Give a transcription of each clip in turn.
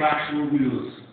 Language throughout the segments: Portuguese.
debaixo do orgulhoso.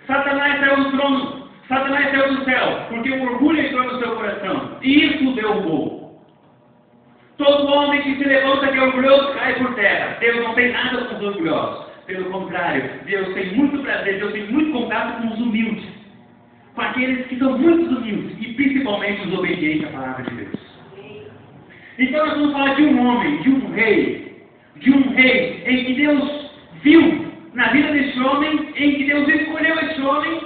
Satanás saiu do trono, Satanás saiu do céu, porque o orgulho entrou no seu coração, e isso derrubou. Todo homem que se levanta que é orgulhoso cai por terra. Deus não tem nada com os orgulhosos. Pelo contrário, Deus tem muito prazer, Deus tem muito contato com os humildes, com aqueles que são muito humildes, e principalmente os obedientes à palavra de Deus. Então nós vamos falar de um homem, de um rei em que Deus viu na vida desse homem, em que Deus escolheu esse homem,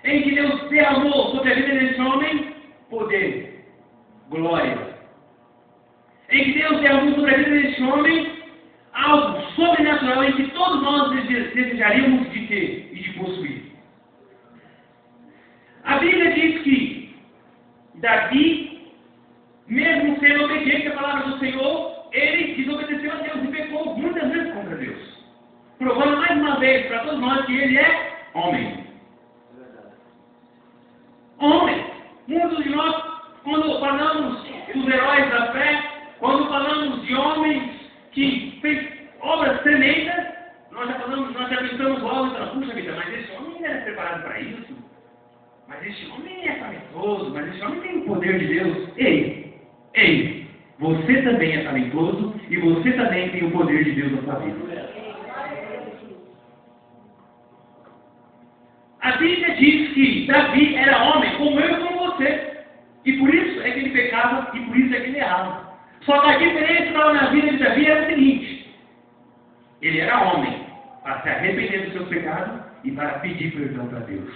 em que Deus derramou sobre a vida desse homem poder, glória, em que Deus derramou sobre a vida desse homem algo sobrenatural em que todos nós desejaríamos de ter e de possuir. A Bíblia diz que Davi, mesmo sendo obediente à palavra do Senhor, ele desobedeceu a Deus e pecou muitas vezes contra Deus, provando mais uma vez para todos nós que ele é homem. Homem. Muitos de nós, quando falamos dos heróis da fé, quando falamos de homens que fez obras tremendas, nós já pensamos logo, puxa vida, mas esse homem não era preparado para isso. Mas esse homem é talentoso, mas esse homem tem o poder de Deus. Ei, você também é talentoso e você também tem o poder de Deus na sua vida. A Bíblia diz que Davi era homem como eu e como você. E por isso é que ele pecava e por isso é que ele errava. Só que a diferença na vida de Davi era o seguinte: ele era homem para se arrepender dos seus pecados e para pedir perdão para Deus.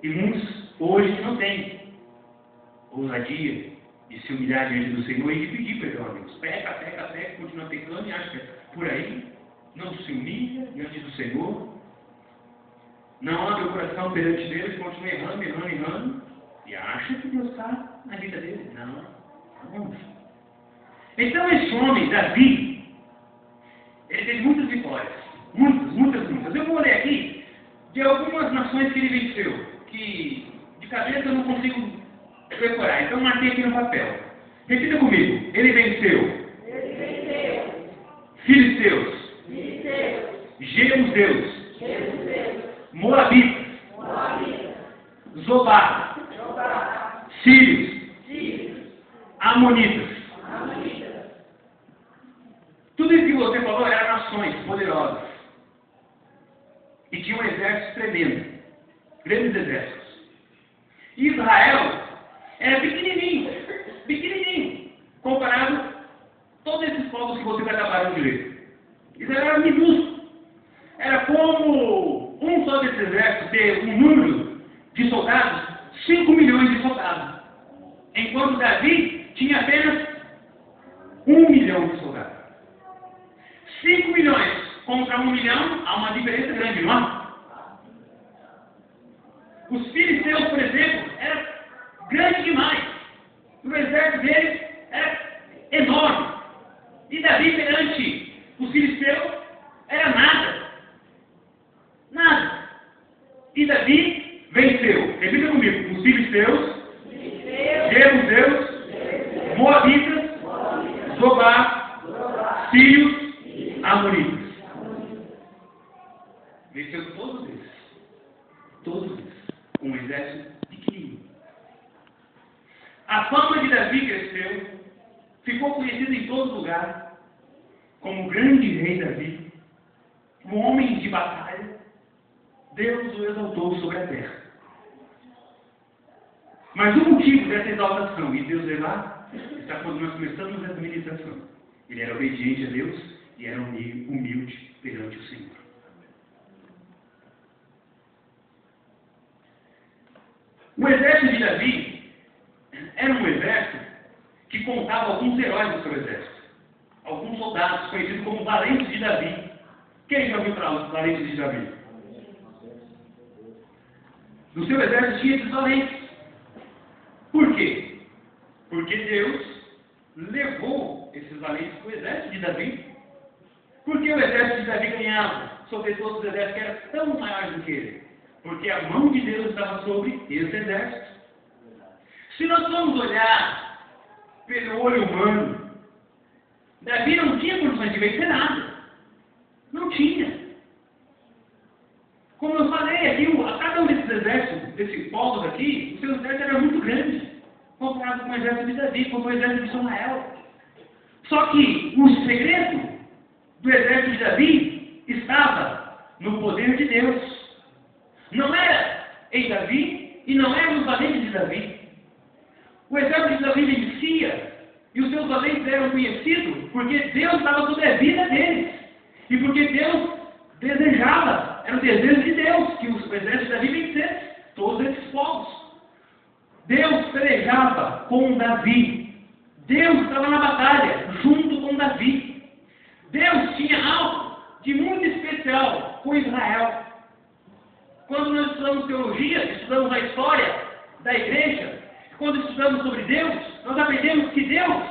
E muitos hoje não têm ousadia de se humilhar diante do Senhor e de pedir perdão a Deus. Peca, continua pecando e acha que por aí não se humilha diante do Senhor, não abre o coração perante Deus, continua errando, e acha que Deus está na vida dele. Não. Então esse homem, Davi, ele teve muitas vitórias. Muitas. Eu vou ler aqui de algumas nações que ele venceu, que de cabeça eu não consigo decorar. Então marquei aqui no papel. Repita comigo. Ele venceu. Filisteus. Jebuseus. Moabitas. Zobá. Sírios. Amonitas. Tudo isso que você falou eram nações poderosas. E tinha um exército tremendo. Grandes exércitos. Israel era pequenininho. Comparado a todos esses povos que vocês acabaram de ler. Israel era minúsculo. Era como um só desses exércitos ter um número de soldados, 5 milhões de soldados. Enquanto Davi tinha apenas 1 milhão de soldados. 5 milhões contra 1 milhão, há uma diferença grande, não há? Os filisteus, por exemplo, eram grandes demais. O exército deles era enorme. E Davi perante os filisteus era nada. E Davi venceu. Repita comigo. Os filisteus, Jebuseus, Moabitas, Zobá, Sírios, Amonitas. Venceu todos eles. Com um exército pequenininho. A fama de Davi cresceu, ficou conhecido em todo lugar, como o grande rei Davi, um homem de batalha. Deus o exaltou sobre a terra. Mas o motivo dessa exaltação e Deus levar está quando nós começamos essa meditação. Ele era obediente a Deus e era humilde perante o Senhor. O exército de Davi era um exército que contava alguns heróis do seu exército. Alguns soldados conhecidos como valentes de Davi. Quem já ouviu falar dos valentes de Davi? No seu exército tinha esses valentes. Por quê? Porque Deus levou esses valentes para o exército de Davi. Porque o exército de Davi ganhava sobre todos os exércitos que eram tão maiores do que ele. Porque a mão de Deus estava sobre esse exército. Se nós formos olhar pelo olho humano, Davi não tinha condições de vencer nada. Não Não tinha. Como eu falei aqui, cada um desses exércitos, desses povos aqui, o seu exército era muito grande, comparado com o exército de Davi, com o exército de Samuel. Só que o segredo do exército de Davi estava no poder de Deus. Não era em Davi e não era nos valentes de Davi. O exército de Davi vencia e os seus valentes eram conhecidos porque Deus estava sobre a vida deles. E porque Deus desejava, era o desejo de Deus que o exército de Davi vencesse todos esses povos. Deus pelejava com Davi. Deus estava na batalha junto com Davi. Deus tinha algo de muito especial com Israel. Quando nós estudamos teologia, estudamos a história da igreja, quando estudamos sobre Deus, nós aprendemos que Deus,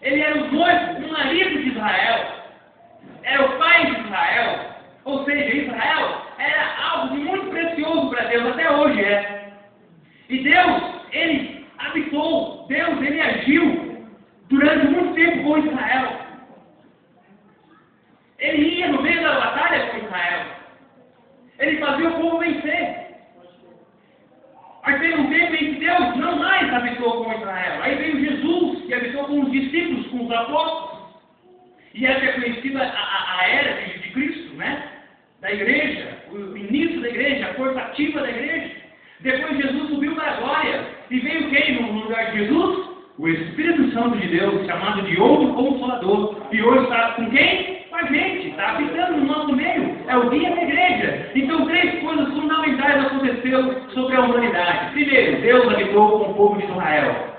ele era o noivo, o marido de Israel, era o pai de Israel, ou seja, Israel era algo de muito precioso para Deus, até hoje é. E Deus, ele habitou, Deus, ele agiu durante muito tempo com Israel. Ele ia no meio da batalha com Israel. Ele fazia o povo vencer. Mas teve um tempo em que Deus não mais habitou com Israel. Aí veio Jesus, que habitou com os discípulos, com os apóstolos. E essa é conhecida a era de Cristo, né? Da igreja, o início da igreja, a força ativa da igreja. Depois Jesus subiu para a glória. E veio quem no lugar de Jesus? O Espírito Santo de Deus, chamado de outro Consolador. E hoje está com quem? Com a gente, está habitando no nosso meio. É o guia da igreja. Então, três coisas fundamentais aconteceram sobre a humanidade. Primeiro, Deus habitou com o povo de Israel.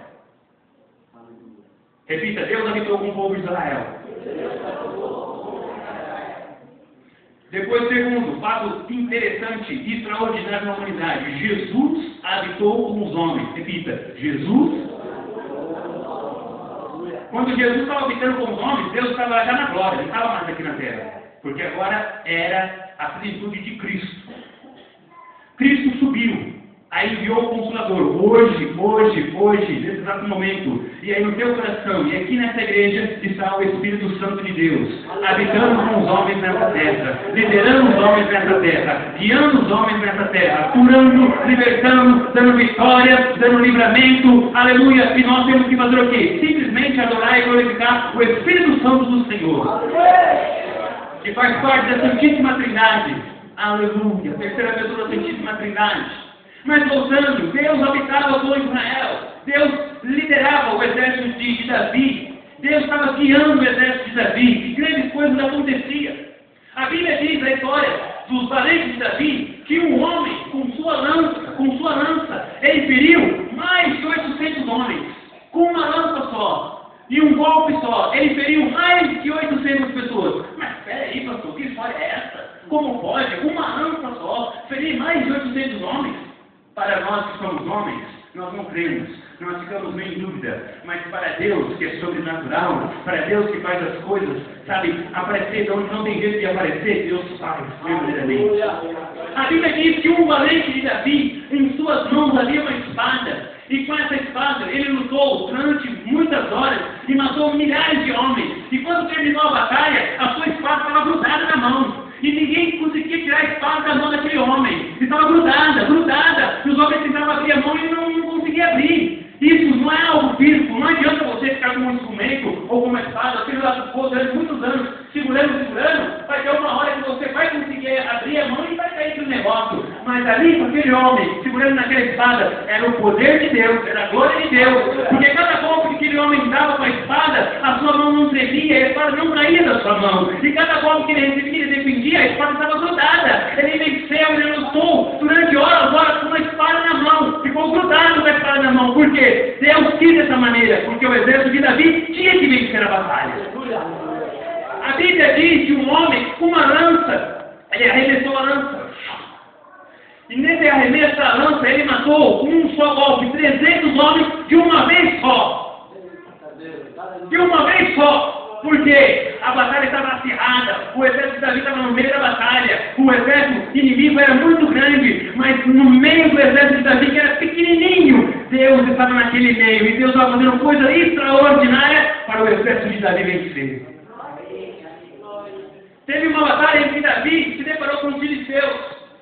Repita, Deus habitou com o povo de Israel. Depois, segundo, fato interessante e extraordinário na humanidade. Jesus habitou com os homens. Repita, Jesus. Quando Jesus estava habitando com os homens, Deus estava já na glória, não estava mais aqui na terra. Porque agora era a plenitude de Cristo. Cristo subiu, aí enviou o Consolador. Hoje, nesse exato momento, e aí no teu coração, e aqui nessa igreja, está o Espírito Santo de Deus, habitando com os homens nessa terra, liderando os homens nessa terra, guiando os homens nessa terra, curando, libertando, dando vitória, dando livramento, aleluia. E nós temos que fazer o quê? Simplesmente adorar e glorificar o Espírito Santo do Senhor, que faz parte da Santíssima Trindade. Aleluia, terceira pessoa da Santíssima Trindade. Mas voltando, Deus habitava com Israel, Deus liderava o exército de Davi, Deus estava guiando o exército de Davi, e grandes coisas aconteciam. A Bíblia diz a história dos valentes de Davi, que um homem com sua lança, ele feriu mais de 800 homens, com uma lança só, e um golpe só, ele feriu mais de 800 pessoas. Mas peraí, pastor, que história é essa? Como pode? Uma lança só, ferir mais de 800 homens? Para nós que somos homens, nós não cremos, nós ficamos meio em dúvida, mas para Deus que é sobrenatural, para Deus que faz as coisas, sabe, aparecer de onde não tem jeito de aparecer, Deus faz verdadeiramente. A Bíblia diz que um valente de Davi, em suas mãos havia uma espada, e com essa espada ele lutou durante muitas horas e matou milhares de homens, e quando terminou a batalha, a sua espada estava grudada na mão. E ninguém conseguia tirar a espada da mão daquele homem. Estava grudada. E os homens tentavam abrir a mão e não conseguiam abrir. Isso não é algo físico. Não adianta você ficar com um instrumento ou com uma espada, aquele lado durante muitos anos, segurando. Vai ter uma hora que você vai conseguir abrir a mão e vai cair do negócio. Mas ali, com aquele homem, segurando naquela espada, era o poder de Deus, era a glória de Deus. Porque cada golpe que aquele homem dava com a espada, a sua mão não tremia, a espada não caía da sua mão. E cada golpe que ele recebia, ele defendia, a espada estava grudada. Ele venceu, ele lutou durante horas com uma espada na mão. Ficou grudado com a espada na mão. Por quê? Deus quis dessa maneira, porque o exército de Davi tinha que vencer a batalha. A Bíblia diz que um homem com uma lança, ele arremessou a lança. E nesse arremesso da lança, ele matou com um só golpe 300 homens de uma vez só. De uma vez só. Porque a batalha estava acirrada, o exército de Davi estava no meio da batalha, o exército inimigo era muito grande, mas no meio do exército de Davi, que era pequenininho, Deus estava naquele meio, e Deus estava fazendo coisa extraordinária para o exército de Davi vencer. Teve uma batalha entre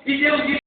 E Deus diz